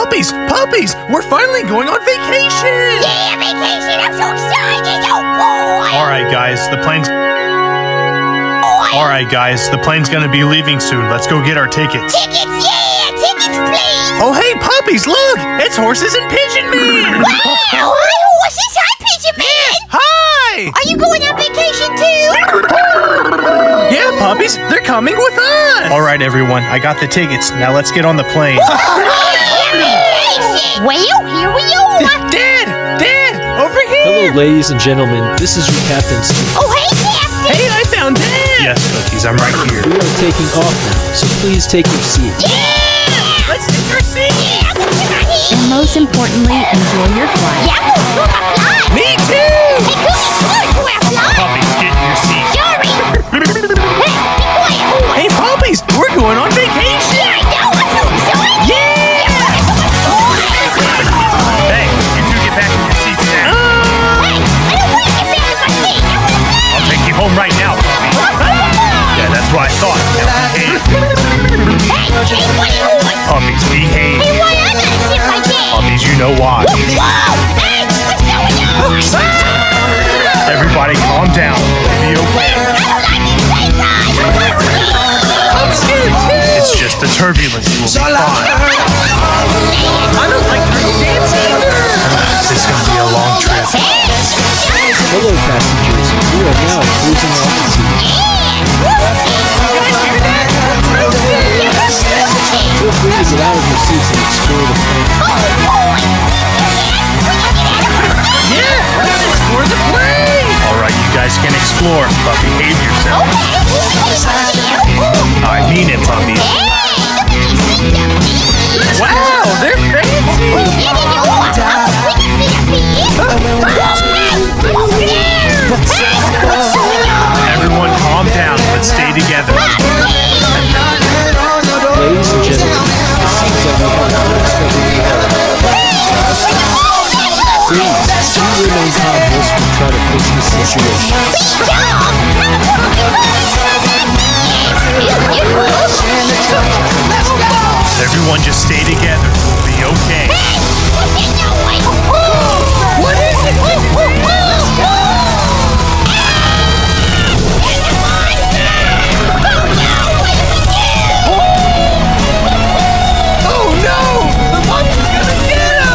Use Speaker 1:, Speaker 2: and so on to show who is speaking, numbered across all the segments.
Speaker 1: Puppies! Puppies! We're finally going on vacation!
Speaker 2: Yeah, vacation! I'm so excited! Oh boy!
Speaker 1: Alright guys, the plane's gonna be leaving soon. Let's go get our tickets.
Speaker 2: Tickets, yeah! Tickets, please!
Speaker 1: Oh hey, puppies, look! It's Horses and Pigeon Man!
Speaker 2: Wow! Hi, horses! Hi, Pigeon Man!
Speaker 1: Hi!
Speaker 2: Are you going on vacation too?
Speaker 1: Yeah, puppies, they're coming with us! Alright everyone, I got the tickets. Now let's get on the plane.
Speaker 2: Well, here we are!
Speaker 1: Dad! Dad! Over here!
Speaker 3: Hello, ladies and gentlemen. This is your captain.
Speaker 2: Oh, hey, Captain!
Speaker 1: Hey, I found Dad! Yes, Cookies, I'm right here.
Speaker 3: We are taking off now, so please take your seat.
Speaker 2: Yeah!
Speaker 1: Let's take our seat!
Speaker 2: Yeah, I'm gonna sit right here!
Speaker 4: And most importantly, enjoy your flight.
Speaker 2: Yeah, I'm gonna fly!
Speaker 1: Me too!
Speaker 2: Hey, Cookie, good! You wanna fly?
Speaker 1: Puppies, get in your seat.
Speaker 2: Sorry! Hey, be quiet, boy!
Speaker 1: Hey, puppies, we're going on vacation!
Speaker 2: Yeah, I know! I'm so excited!
Speaker 1: Yeah! Hey, you two get back in your seats now.
Speaker 2: Hey, I don't want to get back in my seat! I want to fly!
Speaker 1: I'll take you home right now, puppy. Yeah, that's what I thought. Now behave.
Speaker 2: Hey, buddy, horse!
Speaker 1: Puppies, behave.
Speaker 2: Hey, why I gotta sit like that?
Speaker 1: Puppies, you know why.
Speaker 2: Whoa! Hey, what's going on?
Speaker 1: Everybody calm down. It'll be okay.
Speaker 2: I don't like this plane ride!
Speaker 1: I'm scared too. It's just the turbulence. We'll be fine. I don't like her dancing either. This is gonna be a long trip.
Speaker 3: Hello, passengers. We are now cruising altitude. Feel free to get out of your seats and explore the plane.
Speaker 1: Yeah, let's explore the plane. All right, you guys can explore, but behave yourself. I mean it, puppies. Wow, they're fancy. Everyone calm down. Let's stay together.
Speaker 3: Ladies and gentlemen, it seems that we have unexpectedly Please, do remain calm whilst we try to fix the situation.
Speaker 1: Everyone just stay together. We'll be okay. What is it? Oh no! The monster's gonna get us!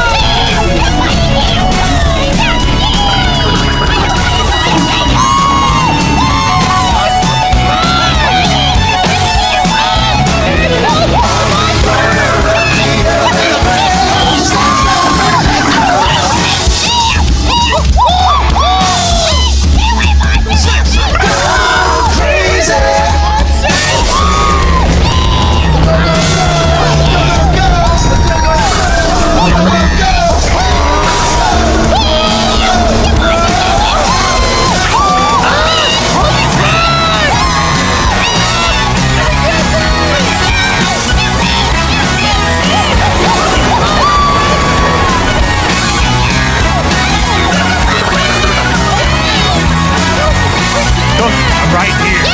Speaker 1: Look, I'm right here.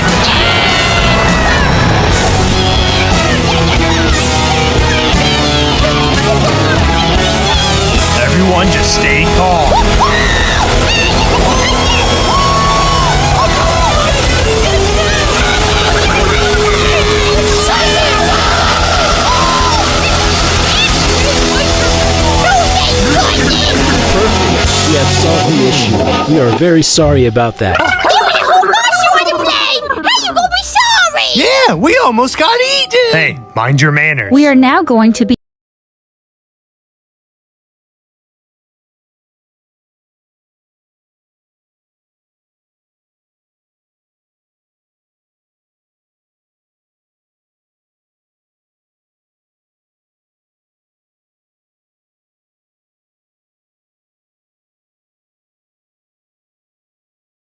Speaker 1: Everyone just stay calm.
Speaker 3: We have solved the issue. We are very sorry about that.
Speaker 2: How you gonna be sorry?
Speaker 1: Yeah, we almost got eaten. Hey, mind your manners.
Speaker 4: We are now going to be